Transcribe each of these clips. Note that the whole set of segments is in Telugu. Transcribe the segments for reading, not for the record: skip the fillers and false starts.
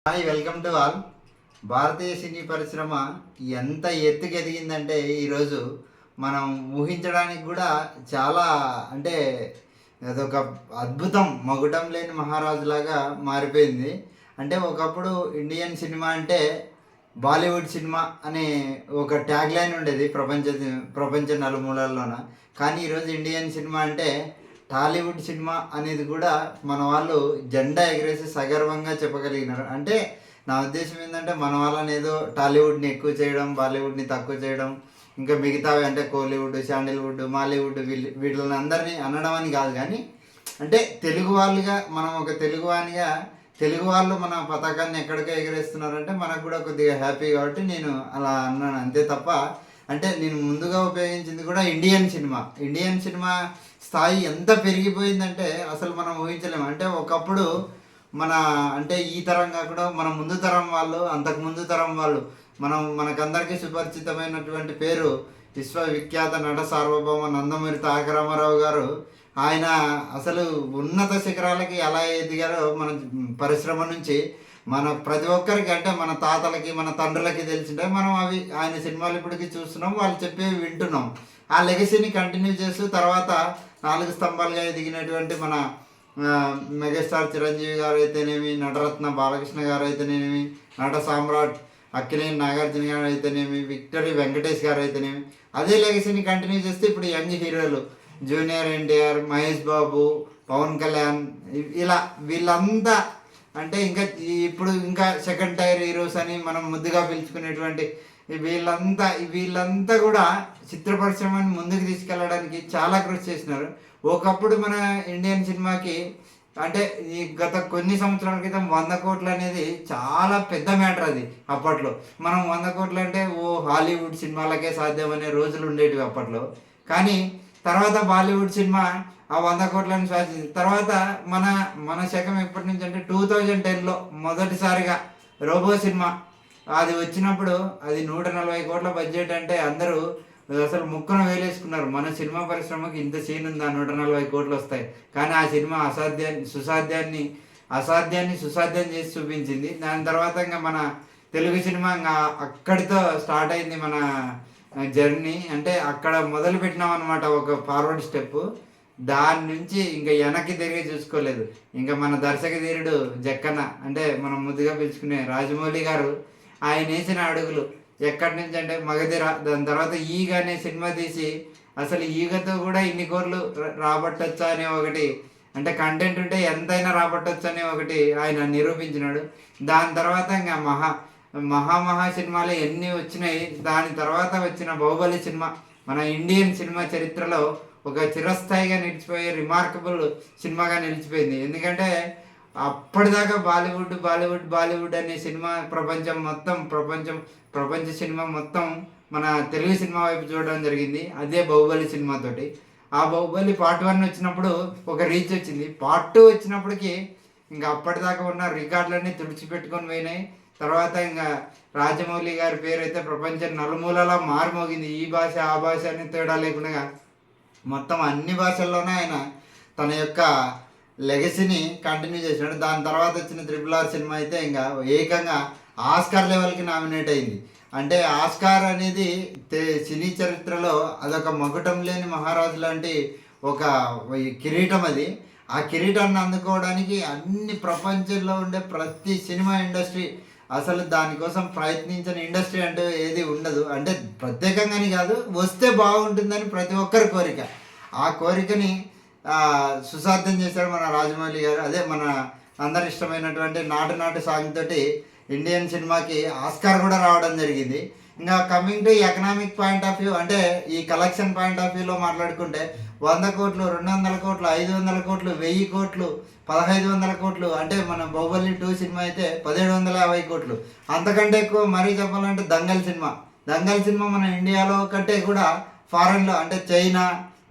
Hi, welcome to all. భారతీయ సినీ పరిశ్రమ ఎంత ఎత్తుకు ఎదిగిందంటే ఈరోజు మనం ఊహించడానికి కూడా చాలా అంటే అదొక అద్భుతం, మగుటం లేని మహారాజులాగా మారిపోయింది. అంటే ఒకప్పుడు ఇండియన్ సినిమా అంటే బాలీవుడ్ సినిమా అనే ఒక ట్యాగ్ లైన్ ఉండేది ప్రపంచ నలుమూలల్లోన. కానీ ఈరోజు ఇండియన్ సినిమా అంటే టాలీవుడ్ సినిమా అనేది కూడా మన వాళ్ళు జెండా ఎగరేసి సగర్వంగా చెప్పగలిగినారు. అంటే నా ఉద్దేశం ఏంటంటే మన వాళ్ళని ఏదో టాలీవుడ్ని ఎక్కువ చేయడం, బాలీవుడ్ని తక్కువ చేయడం, ఇంకా మిగతావి అంటే కోలీవుడ్, శాండిల్వుడ్, మాలీవుడ్ వీళ్ళని అందరినీ అనడం అని కాదు. కానీ అంటే తెలుగు వాళ్ళుగా మనం ఒక తెలుగువానిగా తెలుగు వాళ్ళు మన పతాకాన్ని ఎక్కడికో ఎగరేస్తున్నారంటే మనకు కూడా కొద్దిగా హ్యాపీ, కాబట్టి నేను అలా అన్నాను అంతే తప్ప. అంటే నేను ముందుగా ఉపయోగించింది కూడా ఇండియన్ సినిమా స్థాయి ఎంత పెరిగిపోయిందంటే అసలు మనం ఊహించలేము. అంటే ఒకప్పుడు మన అంటే ఈ తరం కాకుండా మన ముందు తరం వాళ్ళు, అంతకు ముందు తరం వాళ్ళు, మనకందరికీ సుపరిచితమైనటువంటి పేరు విశ్వవిఖ్యాత నట సార్వభౌమ నందమూరి తారక రామారావు గారు. ఆయన అసలు ఉన్నత శిఖరాలకి ఎలా ఎదిగారో మన పరిశ్రమ నుంచి మన ప్రతి ఒక్కరికి, అంటే మన తాతలకి మన తండ్రులకి తెలిసింటే మనం అవి ఆయన సినిమాలు ఇప్పటికీ చూస్తున్నాం, వాళ్ళు చెప్పేవి వింటున్నాం. ఆ లెగసీని కంటిన్యూ చేస్తూ తర్వాత 4 స్తంభాలుగా ఎదిగినటువంటి మన మెగాస్టార్ చిరంజీవి గారు అయితేనేమి, నటరత్న బాలకృష్ణ గారు అయితేనేమి, నట సామ్రాట్ అక్కినేని నాగార్జున గారు అయితేనేమి, విక్టరీ వెంకటేష్ గారు అయితేనేమి, అదే లెగసీని కంటిన్యూ చేస్తే ఇప్పుడు యంగ్ హీరోలు జూనియర్ ఎన్టీఆర్, మహేష్ బాబు, పవన్ కళ్యాణ్, ఇలా వీళ్ళంతా అంటే ఇప్పుడు ఇంకా సెకండ్ టైర్ హీరోస్ అని మనం ముద్దుగా పిలుచుకునేటువంటి వీళ్ళంతా కూడా చిత్ర పరిశ్రమని ముందుకు తీసుకెళ్ళడానికి చాలా కృషి చేసినారు. ఒకప్పుడు మన ఇండియన్ సినిమాకి అంటే ఈ గత కొన్ని సంవత్సరాల క్రితం 100 కోట్లు అనేది చాలా పెద్ద మ్యాటర్. అది అప్పట్లో మనం 100 కోట్లు అంటే హాలీవుడ్ సినిమాలకే సాధ్యమనే రోజులు ఉండేటివి అప్పట్లో. కానీ తర్వాత బాలీవుడ్ సినిమా ఆ 100 కోట్లను సాధించింది. తర్వాత మన శకం ఎప్పటి నుంచి అంటే 2010లో మొదటిసారిగా రోబో సినిమా అది వచ్చినప్పుడు అది 140 కోట్ల బడ్జెట్. అంటే అందరూ అసలు ముక్కున వేలేసుకున్నారు, మన సినిమా పరిశ్రమకి ఇంత సీన్ ఉందా, 140 కోట్లు వస్తాయి. కానీ ఆ సినిమా అసాధ్యాన్ని సుసాధ్యం చేసి చూపించింది. దాని తర్వాత ఇంకా మన తెలుగు సినిమా ఇంకా అక్కడితో స్టార్ట్ అయింది మన జర్నీ. అంటే అక్కడ మొదలు పెట్టినాం అనమాట ఒక ఫార్వర్డ్ స్టెప్. దాని నుంచి ఇంకా వెనక్కి తిరిగి చూసుకోలేదు. ఇంకా మన దర్శక ధీరుడు జక్కన్న, అంటే మనం ముద్దుగా పిలుచుకునే రాజమౌళి గారు, ఆయన వేసిన అడుగులు ఎక్కడి నుంచి అంటే మగధిర, దాని తర్వాత ఈగ అనే సినిమా తీసి అసలు ఈగతో కూడా ఇన్ని కోట్లు రాబట్టొచ్చా అనే ఒకటి, అంటే కంటెంట్ ఉంటే ఎంతైనా రాబట్టొచ్చు అనే ఒకటి ఆయన నిరూపించినాడు. దాని తర్వాత ఇంకా మహా సినిమాలు ఎన్ని వచ్చినాయి. దాని తర్వాత వచ్చిన బాహుబలి సినిమా మన ఇండియన్ సినిమా చరిత్రలో ఒక చిరస్థాయిగా నిలిచిపోయే రిమార్కబుల్ సినిమాగా నిలిచిపోయింది. ఎందుకంటే అప్పటిదాకా బాలీవుడ్ అనే సినిమా ప్రపంచ సినిమా మొత్తం మన తెలుగు సినిమా వైపు చూడడం జరిగింది. అదే బాహుబలి సినిమాతోటి. ఆ బాహుబలి పార్ట్ 1 వచ్చినప్పుడు ఒక రీచ్ వచ్చింది. పార్ట్ 2 వచ్చినప్పటికీ ఇంకా అప్పటిదాకా ఉన్న రికార్డులన్నీ తుడిచిపెట్టుకొని పోయినాయి. తర్వాత ఇంకా రాజమౌళి గారి పేరు అయితే ప్రపంచం నలుమూలలా మారుమోగింది. ఈ భాష ఆ భాష అని తేడా లేకుండా మొత్తం అన్ని భాషల్లోనే ఆయన తన యొక్క లెగసీని కంటిన్యూ చేసినాడు. దాని తర్వాత వచ్చిన RRR సినిమా అయితే ఇంకా ఏకంగా ఆస్కార్ లెవెల్కి నామినేట్ అయింది. అంటే ఆస్కార్ అనేది సినీ చరిత్రలో అదొక మకుటం లేని మహారాజు లాంటి ఒక కిరీటం. అది ఆ కిరీటాన్ని అందుకోవడానికి అన్ని ప్రపంచంలో ఉండే ప్రతి సినిమా ఇండస్ట్రీ, అసలు దానికోసం ప్రయత్నించిన ఇండస్ట్రీ అంటూ ఏది ఉండదు. అంటే ప్రత్యేకంగాని కాదు, వస్తే బాగుంటుందని ప్రతి ఒక్కరి కోరిక. ఆ కోరికని సుసాధ్యం చేశాడు మన రాజమౌళి గారు. అదే మన అందరి ఇష్టమైనటువంటి నాటు సాంగ్ తోటి ఇండియన్ సినిమాకి ఆస్కార్ కూడా రావడం జరిగింది. ఇంకా coming to economic point of view, అంటే ఈ కలెక్షన్ పాయింట్ ఆఫ్ వ్యూలో మాట్లాడుకుంటే 100 కోట్లు, 200 కోట్లు, 500 కోట్లు, 1000 కోట్లు, 1500 కోట్లు, అంటే మన బాహుబలి 2 సినిమా అయితే 1750 కోట్లు. అంతకంటే ఎక్కువ మరీ చెప్పాలంటే దంగల్ సినిమా మన ఇండియాలో కంటే కూడా ఫారెన్లో అంటే చైనా,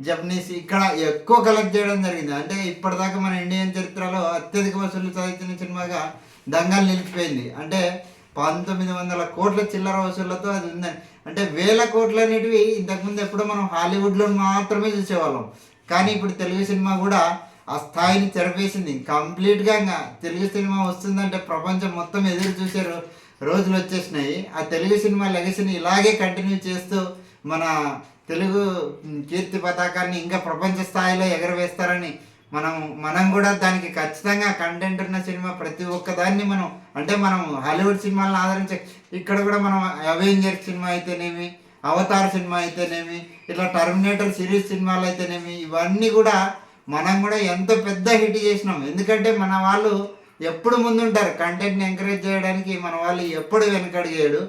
జపనీస్ ఇక్కడ ఎక్కువ కలెక్ట్ చేయడం జరిగింది. అంటే ఇప్పటిదాకా మన ఇండియన్ చరిత్రలో అత్యధిక వసూలు సాధించిన సినిమాగా దంగల్ నిలిచిపోయింది. అంటే 1900 కోట్ల చిల్లర వసూళ్లతో అది ఉందని. అంటే 1000 కోట్లు అనేటివి ఇంతకుముందు ఎప్పుడో మనం హాలీవుడ్లో మాత్రమే చూసేవాళ్ళం. కానీ ఇప్పుడు తెలుగు సినిమా కూడా ఆ స్థాయిని చెరిపేసింది కంప్లీట్గా. ఇంకా తెలుగు సినిమా వస్తుందంటే ప్రపంచం మొత్తం ఎదురు చూసే రోజులు వచ్చేసినాయి. ఆ తెలుగు సినిమా లెగసీని ఇలాగే కంటిన్యూ చేస్తూ మన తెలుగు కీర్తి పతాకాన్ని ఇంకా ప్రపంచ స్థాయిలో ఎగరవేస్తారని మనం కూడా దానికి ఖచ్చితంగా కంటెంట్ ఉన్న సినిమా ప్రతి ఒక్కదాన్ని మనం హాలీవుడ్ సినిమాలను ఆదరించే ఇక్కడ కూడా మనం అవెంజర్ సినిమా అయితేనేమి, అవతార్ సినిమా అయితేనేమి, ఇట్లా టర్మినేటర్ సిరీస్ సినిమాలు అయితేనేమి, ఇవన్నీ కూడా మనం కూడా ఎంతో పెద్ద హిట్ చేసినాం. ఎందుకంటే మన వాళ్ళు ఎప్పుడు ముందుంటారు కంటెంట్ని ఎంకరేజ్ చేయడానికి. మన వాళ్ళు ఎప్పుడు వెనకడిగేయడు.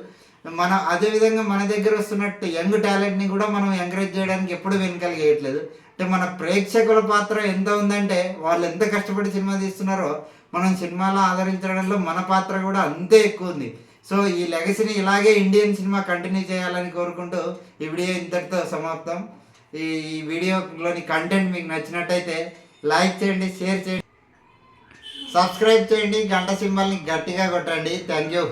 అదేవిధంగా మన దగ్గర వస్తున్నట్టు యంగ్ టాలెంట్ని కూడా మనం ఎంకరేజ్ చేయడానికి ఎప్పుడు వెనకలిగేయట్లేదు. అంటే మన ప్రేక్షకుల పాత్ర ఎంత ఉందంటే వాళ్ళు ఎంత కష్టపడి సినిమా తీస్తున్నారో మనం సినిమాలో ఆదరించడంలో మన పాత్ర కూడా అంతే ఎక్కువ ఉంది. సో ఈ లెగసీని ఇలాగే ఇండియన్ సినిమా కంటిన్యూ చేయాలని కోరుకుంటూ ఈ వీడియో ఇంతటితో సమాప్తం. ఈ వీడియోలోని కంటెంట్ మీకు నచ్చినట్టయితే లైక్ చేయండి, షేర్ చేయండి, సబ్స్క్రైబ్ చేయండి, గంట సింబల్ని గట్టిగా కొట్టండి. Thank you.